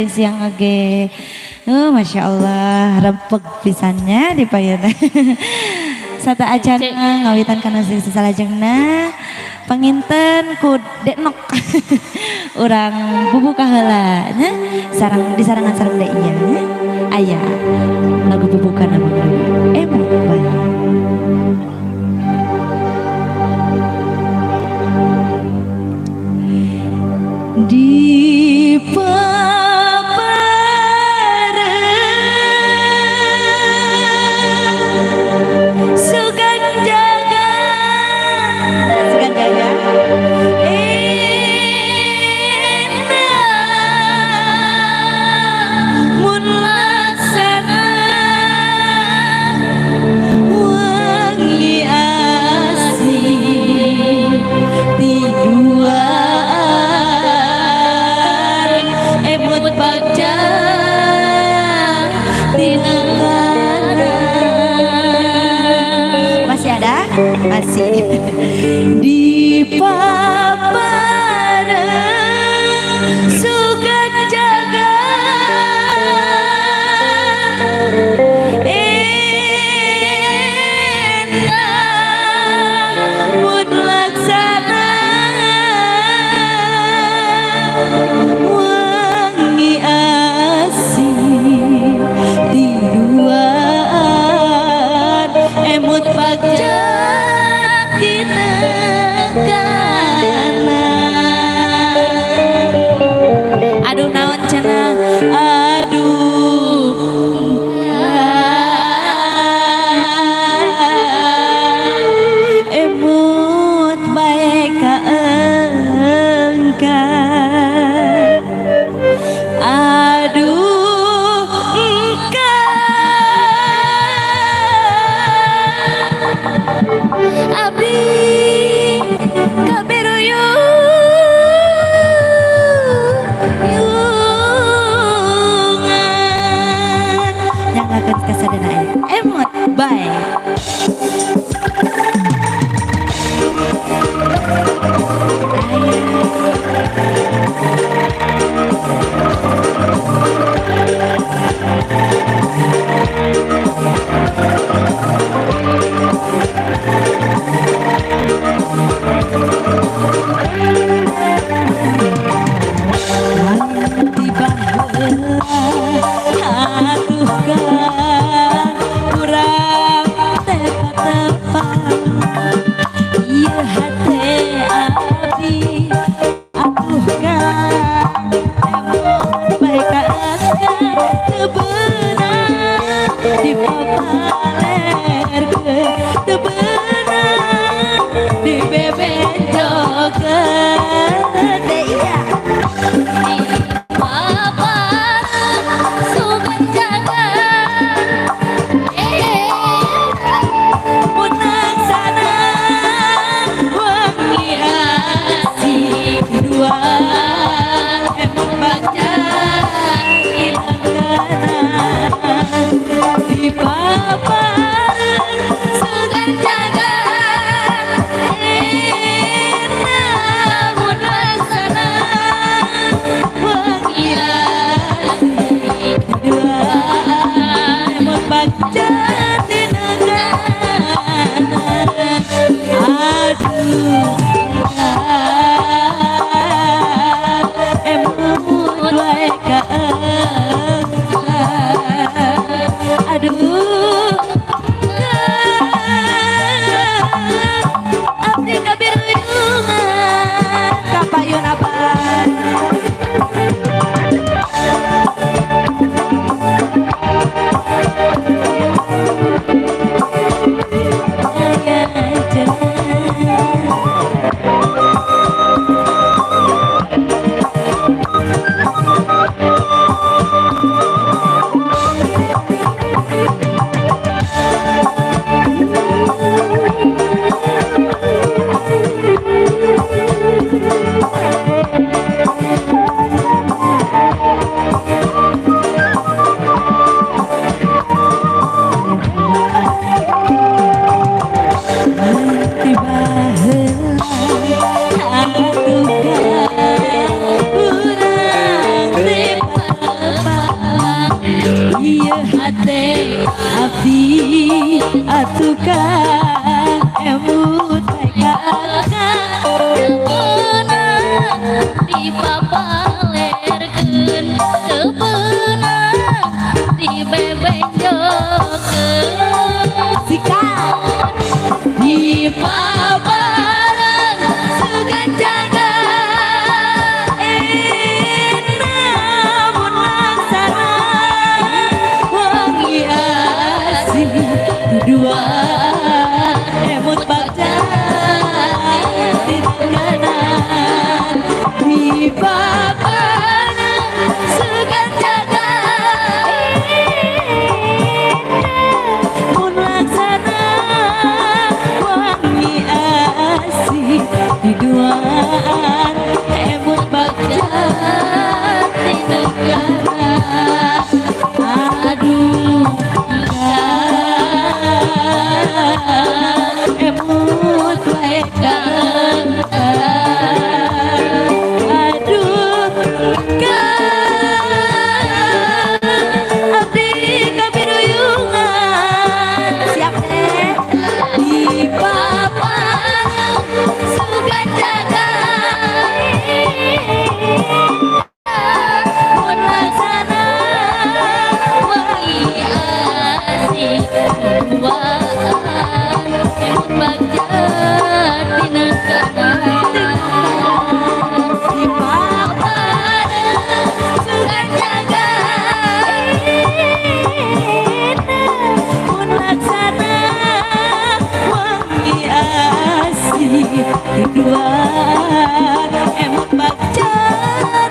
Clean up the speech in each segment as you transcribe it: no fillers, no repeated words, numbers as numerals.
siang age. Masya Allah rempeg pisannya di payana. Sata acana ngawitan kana sing salajengna panginten ku Deknok. Urang bubuka heula nya sarang di sarangan sareng deui nya. Aya lagu bubukan nama emang bae. Di masih di paparan sugan jaga enak mun laksana wangi asih tiduan emut bagja aduh naon cenah emut bae ka engkan abdi kaberoyo yungan nyangakeun kasadana emot bae emang baca hilang iya hati abdi atukan emut di papalerkeun sebeunang di bebenjokeun sikat di paparan sugan jaga namun laksana wangi asih dua emut bakja di paparan sugan jaga mun laksana wangi asih di duaan emut bakja di negara aduh emut baik aduh abdi kabiruyungan siap deh di paparan sugan jaga mun laksana wangi asih duaan emut bagja di negara di paparan sugan jaga mun laksana wangi asih di duaan emut bakja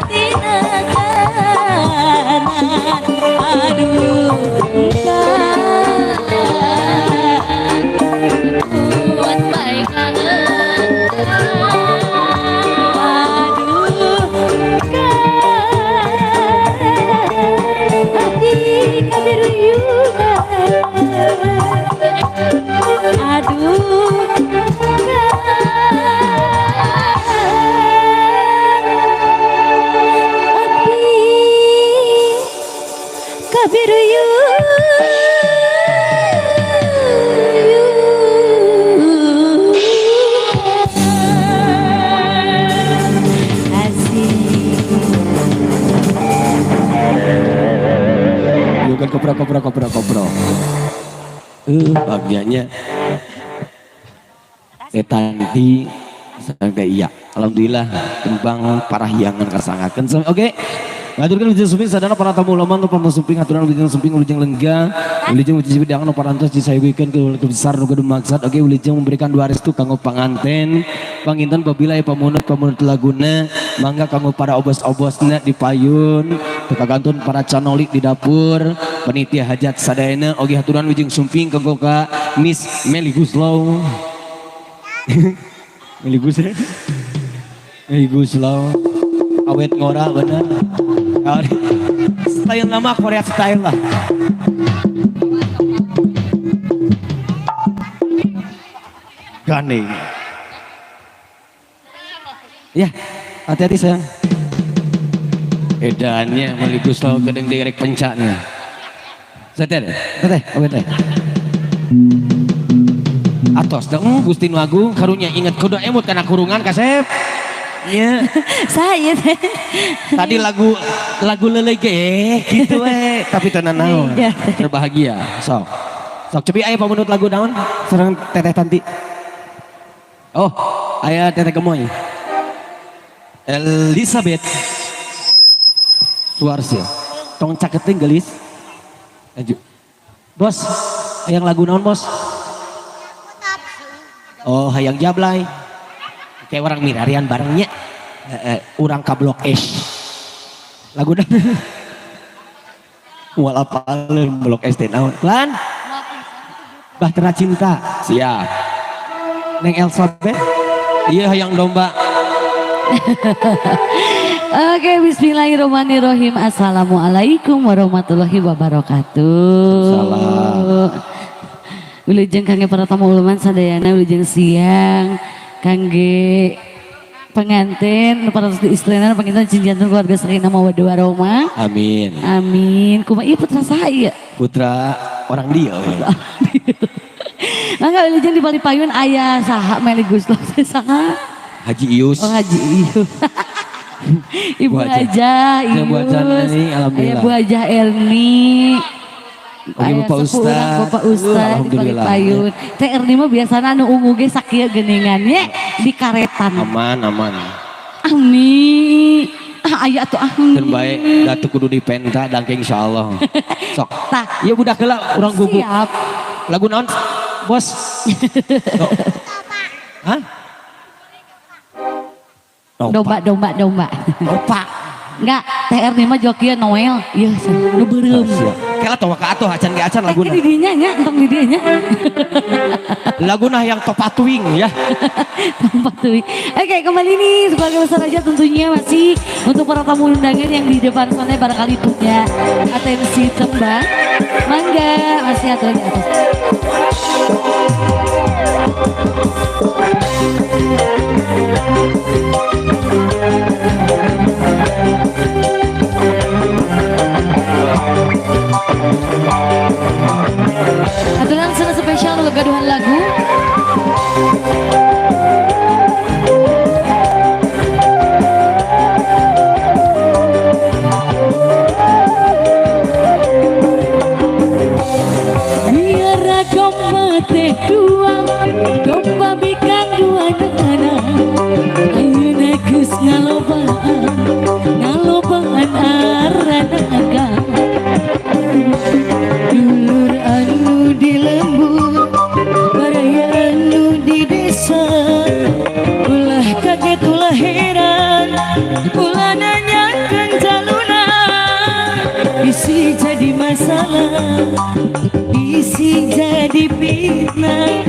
tina kanan aduh buat baik kangen aduh abdi kabiruyungan aduh abdi kabiruyungan asik Bukan kopro. Bagiannya Tanti sangga iya. Alhamdulillah tembang parahyangan kasangakeun. Oke. Ngaturkeun ujung sumping sadana para tamu ulama nu pamong sumping aturan ujung sumping ujung lengga. Ujung uji bidang nu parantos disayeukeun ke besar nu kudu maksud. Oke ujung memberikan dua restu kanggo panganten. Panginten babila pamunut laguna mangga kanggo para obos-obosna di payun. Tekagantun para canolik di dapur. Panitia hajat sadayana oge haturan ujung sumping kanggo ka Miss Meli Guslow. Meli Guslow. Awet ngora bener. Style nama Korea style lah. Gane. Ya, hati-hati sayang. Edannya meligus lo kedeng direk pencaknya. Seter, awet teh. Atos dong, Gustin Wagung karunya inget kudu emut karena kurungan kasep. Iya. Saya teh. Tadi lagu lelege gitu tapi tenan naon. Berbahagia. Sok cepi aya pamunut lagu naon? Sareng Teteh Tanti. Oh, aya Teteh Gemoy. Elizabeth Suarsia. Tong caketing gelis. Aju. Bos, hayang lagu naon, Bos? Oh, hayang Jablay. Kayak orang mirarian barengnya orang ka Blok S lagu dah mual apalin Blok S teh naon lan Bahtera Cinta siap Neng Elizabeth iya hayang domba. Oke, bismillahirrahmanirrahim. Assalamualaikum warahmatullahi wabarakatuh. Salam. Wilujeng kangge para tamu ulama sadayana wilujeng siang kangge pengantin para istrinya pengantin cinjantan keluarga Serina Mawaddah Warahmah. Amin. Amin. Kumaha ieu putra saya? Putra orang dia. Mangga wilujeng di Bali Payun aya saha Meli Gusloh teh saha? Haji Ius. Oh Haji Ius. Ibu Bu Hajah. Hajah Ya, Bu Hajah Ius. nih, alhamdulillah. Aya Bu Hajah Erni. Oke, Aya Bapak sepuh Ustad. urang Bapak Ustad di Bali Alhamdulillah. Payun. Teh Erni mah biasana anu ungu ge sakieu geuningannya di karetan. Aman, aman. Amin. Aya atuh amin. Dan baik, datu kudu dipenta dangke insyaallah. Sok. Tah, Ya budak heula urang guguk. siap. Lagu naon? Bos. Sok. Hah? Domba. Opa. Enggak, Teh Erni mah jokieu Noel. Ieu nu beureum. Kela tawa ka atuh acan ge acan Lagi laguna. di dinya nya, entong di dinya nya. Laguna yang topatuing ya. Tempat tuh. Oke, kembali nih sebagai besar aja tentunya masih untuk para tamu undangan yang di depan sana barangkali punya atensi tembang. Mangga, masih ada di atas. Aturan sana spesial untuk gaduhan lagu. Biar domba teh dua, domba bikang dua nana. Ayeuna geus ngalobaan aranaga. Dulur anu di lembur, baraya anu di desa. Ulah kaget ulah heran, ulah nanyakeun jaluna. Isi jadi masalah, isi jadi fitnah.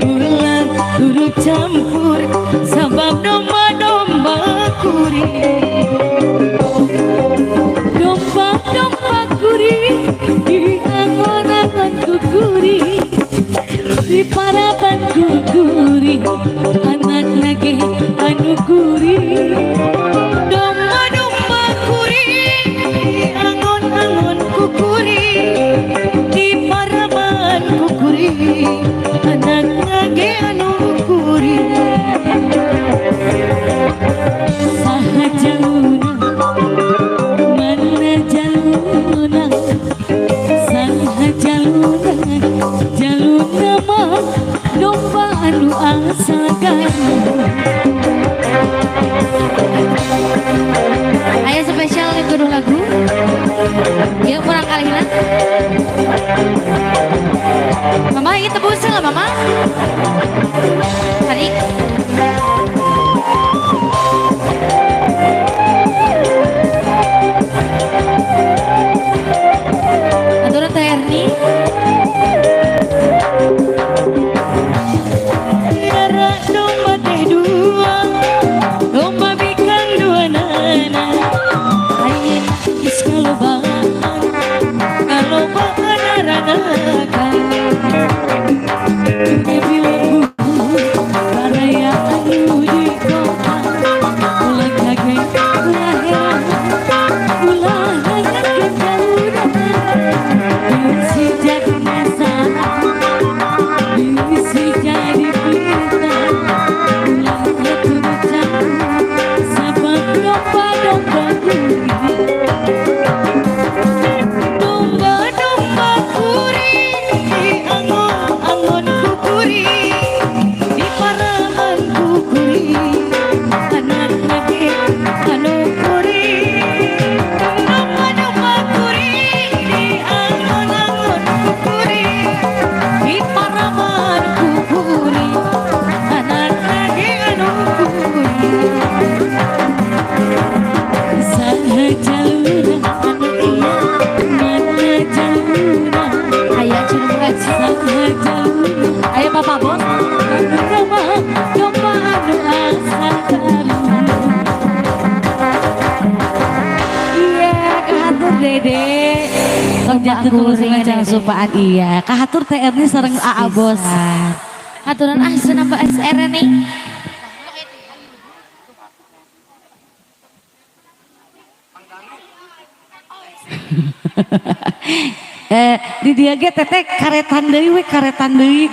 Ulah turut campur, sabab domba-domba kuring. Domba kuring, di angon-angon kukuring, di parapan kukuring, anak lagi anu kuring. Domba kuring, di angon-angon kukuring, di parapan kukuring, anak lagi anu kuring. Saha jaluna, mana jaluna, saha jaluna mah domba anu asagan. Ayo spesial itu lagu. Yuk kurang kali lah. Mama ini tebusin lah mama. Tarik. Aturan Teh Erni. Biara domba teh dua, domba bikang dua nana. Ayeuna geus ngalobaan aranaga. Dewi lembu, baraya anu di kota. Ulah kaget, ulah heran, ulah nanyakeun jaluna. Bisi jadi masalah, bisi jadi fitnah. Ulah turut campur, sabab domba-domba kuring. Domba-domba kuring, di angon-angon kukuring, di paraman kukuring, anak lagi anu kuring. Domba-domba kuring, di angon-angon kukuring, di paraman kukuring, anak lagi anu kuring. Saha jaluna anu iya, mana jaluna. Aya curhat saha jaluna. Ayo Bapak Bos. Domba anu asagan. Iya, kahatur Dede. Sok jatuh tulus dengan supaan iya. Kahatur Teh Erni sareng AA Bos. Aturan ahsan apa SR nih? Di dia ge teteh karetan deui we karetan deui.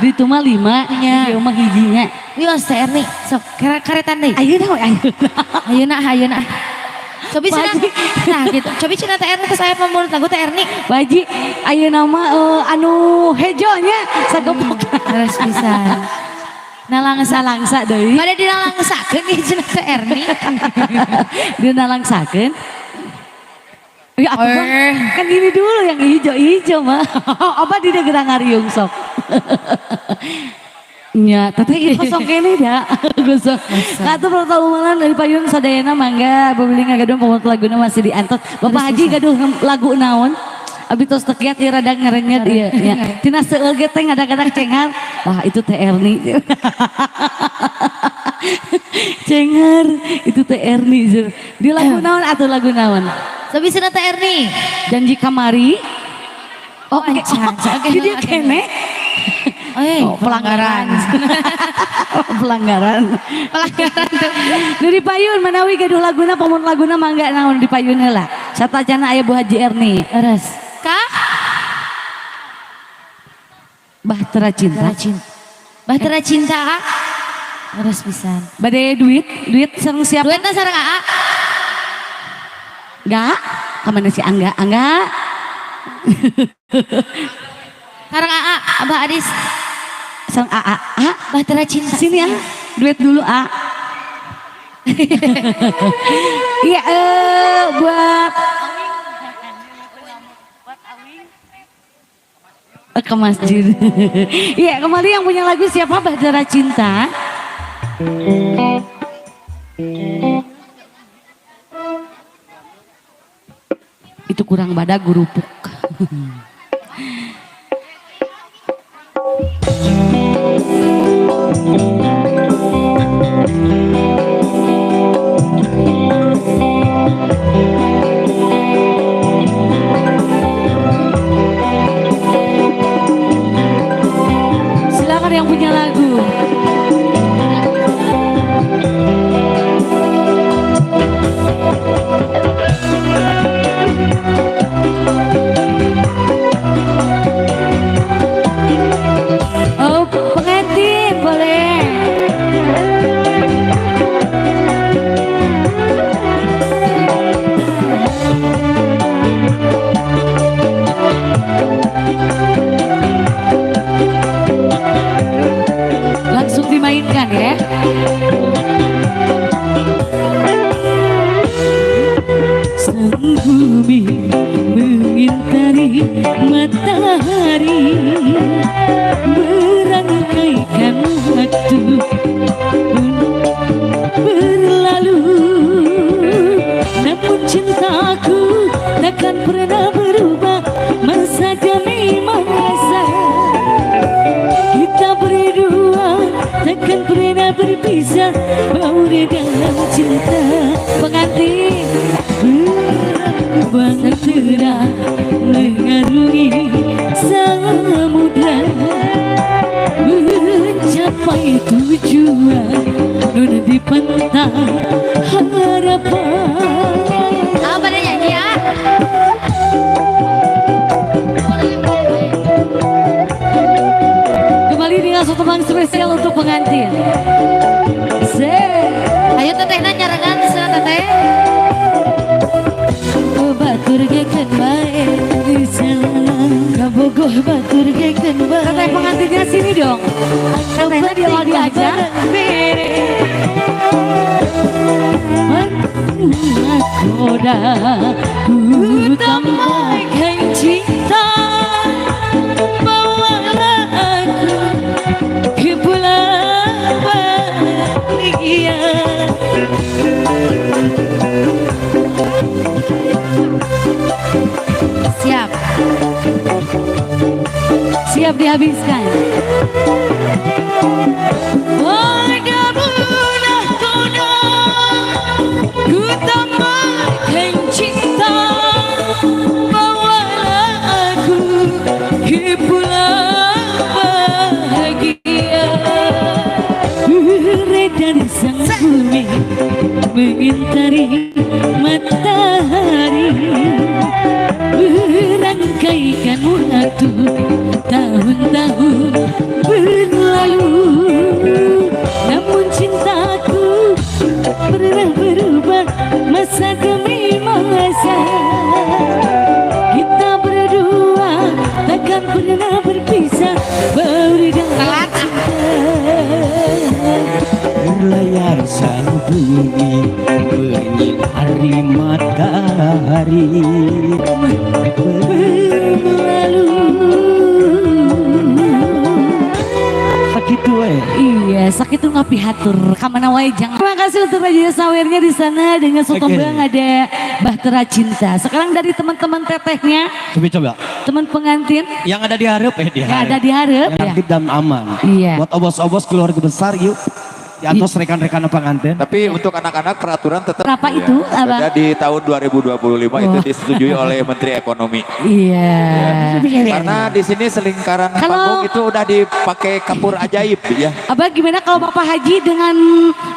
Di itu mah 5 nya, di rumah hijinya. Yos Teh Erni, sok karetan deui. Ayeuna we Ayeuna. Cobi cenah. Nah gitu. Cobi cenah Teh Erni saya pemulut lagu Teh Erni. Baji ayeuna mah anu hejonya sagepok. Terus pisan. Nalangsa deui. Pada dinalangsakeun ieu cenah Teh Erni. Dinalangsakeun. Ya aku kan ini dulu yang hijau-hijau mah. Apa di daerah ngariung sok. Nya, teteh kosong kene dah. Gosok. Katu protokol umalan dari payun sadayana mangga beuling ngagadung pamut laguna masih diantos. Bapak Haji gaduh lagu naon? Abi tos teu kiat ieu rada ngarenyet ieu nya. Tina seueur ge teh ngadak-ngadak cenghar. Wah itu Teh Erni. Cenghar itu Teh Erni. Di lagu naon atau lagu naon? Tapi cenah Teh Erni. Janji kamari. Oh, Jadi kene. Pelanggaran. Pelanggaran tuh. Dari payun manawi gaduh laguna pamun laguna mangga naon di payun heula. Satacana aya Bu Haji Erni. Eres. Kak? Bahtera Cinta. Bahtera Cinta Kak. Eres pisan. Bade duit sareng siapa? Duitna sareng Aa. Enggak. Kemana si Angga? Sareng Aa, Abah Adis. Sareng Aa. Bahtera Cinta. Sini ya. Duit dulu A. Iya buat ke masjid. Iya kembali yang punya lagu siapa? Bahtera Cinta. Itu kurang badak gurupuk. Silakan yang punya lagu. Oh, pengantin boleh. Langsung dimainkan ya. Sang bumi mengintari matahari, merangkaikan waktu berlalu, namun cintaku takkan pernah berubah. Masa demi masa kita berdua takkan pernah berpisah, bauri dalam cinta. Pengantin bahtera mengarungi samudra, mencapai tujuan nun di pantai harapan. Apa dia nyanyi ya? Kembali dengan satu teman spesial untuk pengantin. Ayo tetehna nyarengan cenah teteh. Batur geken bae kabogoh batur geken bae. Teteh pengantinnya sini dong. Tetehnya di aja. Nakoda ku tambahkan cinta, bawalah aku ke pulau bahagia. Siap. Siap dihabiskan. Ku tambahkan cinta, bawalah aku ke pulau bahagia. Beredar sang bumi mengintari matahari, mengatur tahun-tahun berlalu, namun cintaku pernah berubah masa demi masa. Kita berdua takkan pernah berpisah, bauri dengan cinta. Berlayar sang bumi menyinari matahari Berlalu. sakit Iya, sakit tuh ngapi hatur. Kamana wae jangan. Terima kasih untuk Raja Sawernya di sana dengan Sotombang ada Bahtera Cinta. Sekarang dari teman-teman tetehnya, coba teman pengantin yang ada di hareup yang ada di hareup yang ya. aktif dan aman. Iya. Buat obos-obos keluarga besar yuk. Diantos rekan-rekan pengantin. Tapi untuk anak-anak peraturan tetap Berapa itu, Abang? sudah di tahun 2025 itu disetujui oleh Menteri Ekonomi. Iya. Karena di sini selingkaran Kalau- panggung itu udah dipakai kapur ajaib ya. Abang gimana kalau Bapak Haji dengan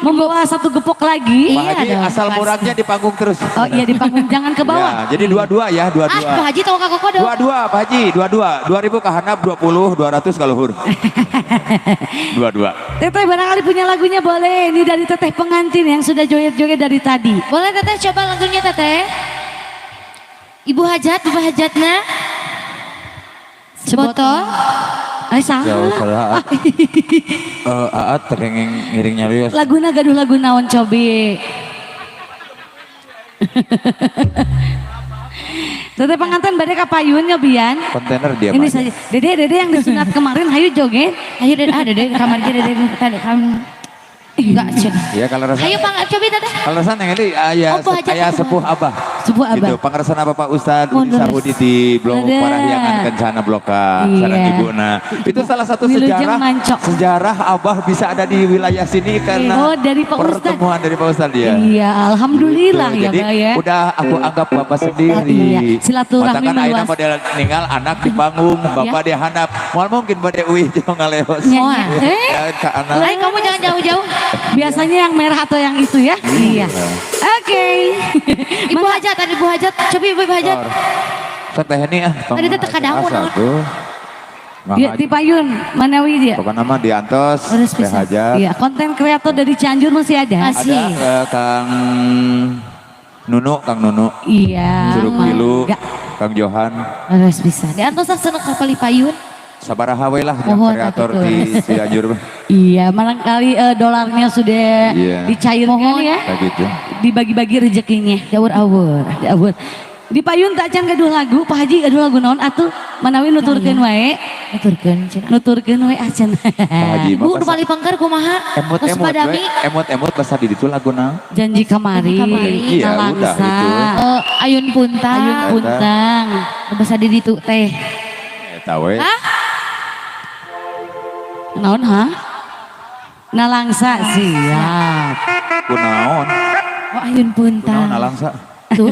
membawa satu gepok lagi? Pak Haji asal murahnya di panggung terus. Oh iya di panggung, jangan ke bawah. Ya, jadi dua-dua ya, Pak dua-dua. Haji tahu kakak kode. Dua-dua Pak Haji, dua-dua. 2000 ke handap 20, 200 kalau hur. Dua-dua. Teteh barangkali punya lagunya boleh. Ini dari teteh pengantin yang sudah joget-joget dari tadi. Boleh teteh coba lagunya teteh. Ibu hajat, bapak hajatnya. Sebotol. Salah. salah. Aat terengeng ngiringnya lios. Laguna gaduh lagu naon cobi. Teteh pengantin badai kapayun Bian. Kontainer dia. Ini Pak. saja. Dede yang disunat kemarin hayu joget. Ayo dede kamar dia dede tadi kamu. Enggak cenah. Ya kalau rasa. Ayo Pak, coba teteh. Kalau rasa yang ini ayah Oh, Bu Hajat. ayah sepuh abah. Sepuh abah. Gitu, pangaresana Bapak Ustadz Oh, Udi Sahudi di Blok Ada. Parahyangan Kencana Bloka Iya. Sarang Ibuna. Itu salah satu Wilujeng sejarah Mancok. sejarah abah bisa ada di wilayah sini karena Oh, dari Pak Ustadz. pertemuan dari Pak Ustadz ya. Iya, alhamdulillah Gitu. ya, Jadi Mbak ya. udah aku anggap bapak sendiri. Iya, silaturahmi Matakan ayeuna meluas. model ninggal anak di panggung, bapak di handap. Moal mungkin pada uih jeung ngaleos. Nyanyi. Ya, ka anak. Ayo kamu jangan jauh-jauh. Biasanya yang merah atau yang itu ya? Iya. Oke. Ibu hajat, tadi ibu hajat. Coba ibu hajat. Teteh ini ah. Tadi teh teka daun, Asa naon? tuh. Dia di Payun, Manawi dia. Pokoknya nama diantos, Harus teh bisa. hajat. Iya, konten kreator dari Cianjur masih ada. Masih. Ada Kang Nunu, Kang Nunu. Iya. Curug Pilu, Enggak, Kang Johan. harus bisa. Di antos seneng kapal payun. Sabaraha we lah yang Mohon kreator atuh. di Cianjur. Iya, barangkali dolarnya sudah Iya. dicairkan ya. Kayak gitu. Dibagi-bagi rezekinya. Jawur-awur. Di Payun tak can gaduh lagu, Pak Haji gaduh lagu naon atuh Manawi nuturkeun wae. Nuturkeun cenah. Nuturkeun wae acan. Pak Haji Bu, mah nu bali pangkar kumaha? Geus emot-emot padami. we, emot-emot bahasa di ditu laguna. Janji kamari. Janji kamari. Iya, udah, Nalangsa. itu. Ayun puntang. Ayun puntang. Bahasa di ditu teh. Eta we. Hah? Naon ha? Nalangsa siap. Kunaon? Oh ayun puntang. Kunaon alangsa? Tuh.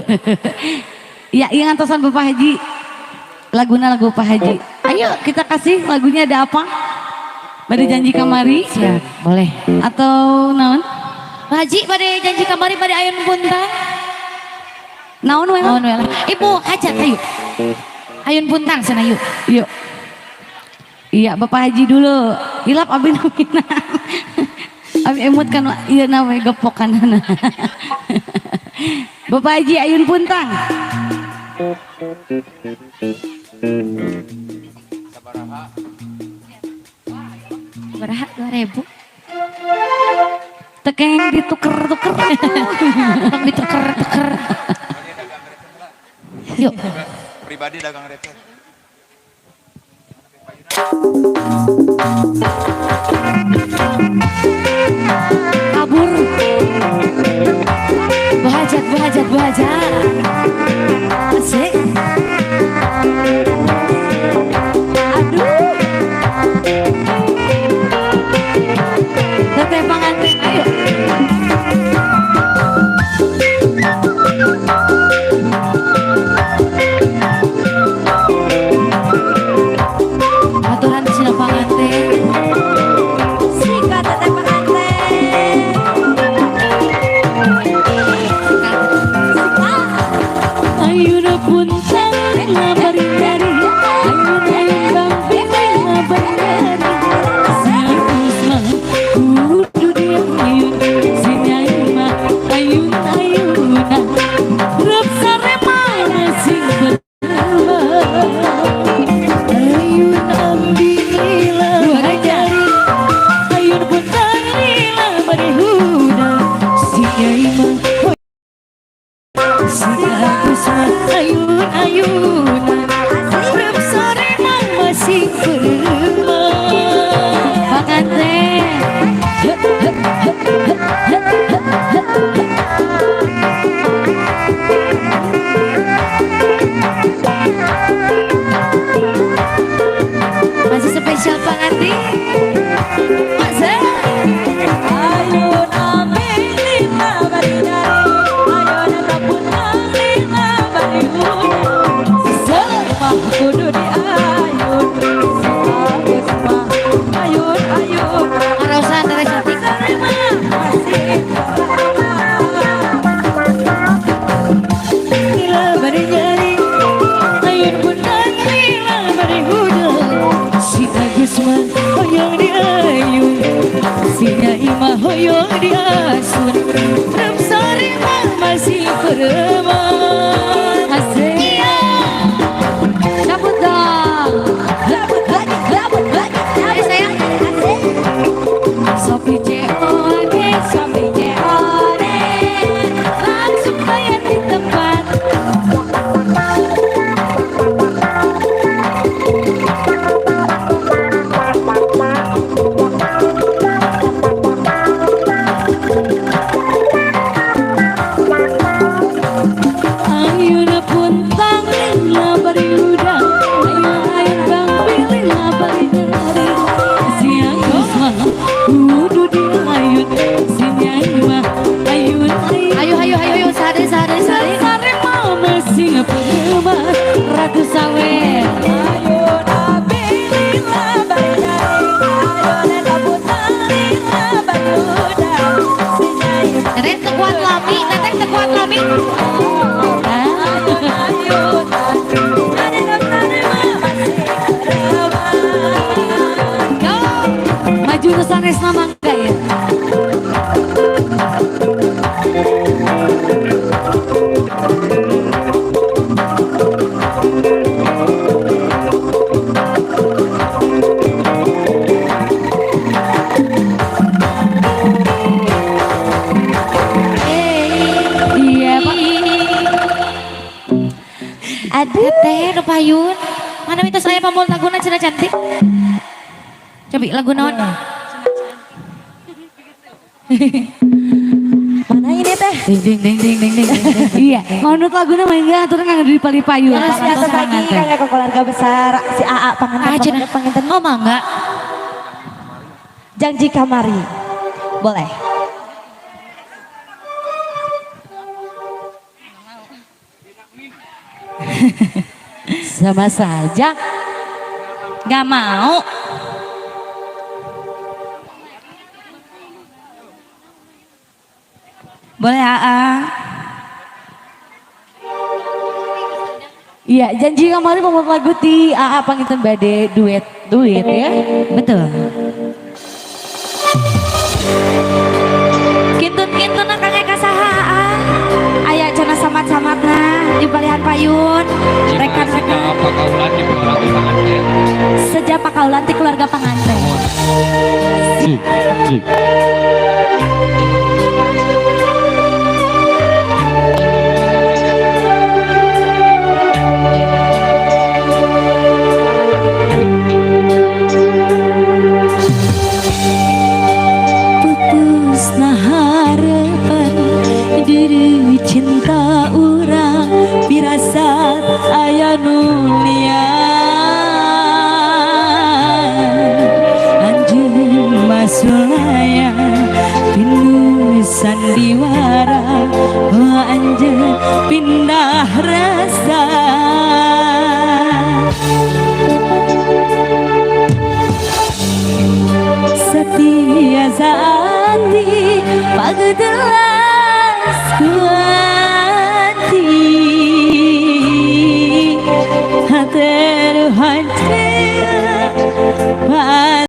Ya, yang antosan Bapak Haji. Laguna lagu Pak Haji. Ayo kita kasih lagunya ada apa? Pada janji kamari. Siap, boleh. Atau naon? Pak Haji pada janji kamari pada ayun puntang. Naon we? Mohon wela. Ibu hajat ayo. Ayun puntang sana yuk. Yuk. Iya, Bapak Haji dulu. Hilap abi namina. Abi emut kan iya namanya gepokan. Bapak Haji ayun puntang. Baraha 2000. Tekeng dituker-tuker. Tong dituker-tuker. Yuk. Pribadi dagang repot. Kabur. Bahajat, bahajat, bahajat. Asik. Aduh. Teteh pengantin, ayo. Aturan di sini pangantin. Sikat teteh pengantin. Ayuna puntang ngabarin dari ayuna ayun-ayunan Rep sore nang masih berman Panganten masih spesial pengantin masa ayo nami lima baridari ayo nakapun lima bariu semua kudu di ayun semua ayun ayun arosan dari cantik masih gila baridari ayun pun lima bariu si Agusman hoyong di ayun si Naimah hoyong di asun Rep sore mah masih bereman asik cabut dong cabut lagi ayo sayang asik sopi ceone langsung bayar di tempat Ayuna pun tangan labari udang Ayun bang pilih labari dari Siang kosong kudu di ayun Sinyai ayun ayo sare mama singa penggemar Ratu Sawer Ayun pilih labari dari Ayun kabut tarik labari udang Sinyai Nenek tekuat lami, nenek tekuat lami. maju ke Saresna Mangga ya. Iya Pak. Ada teh nu payun. Mana minta saya pamul laguna cenah cantik. Coba lagu naon? Mana ini teh? Ding. Iya, ngonut laguna Mangga aturan nganggo di pali payu. Terus biasa lagi kayak ke keluarga besar si AA pengantin pengantin Oh mangga. janji kamari. Boleh. Sama saja. Gak mau. Boleh AA. Iya, janji kemarin mau lagu ti AA panginten bade duet ya. Betul. Kintun kakek kasaha AA. Aya cenah samat-samatna di balihan payun. Rekan-rekan pakaulan di keluarga pengantin. sejak pakaulan ti keluarga pengantin. Pupusna harapan diri cinta urang pirasat aya nulia anjeun masulaya pindu sandiwara anjeun pindah rasa setia saati pagdelas kuati hateru hancur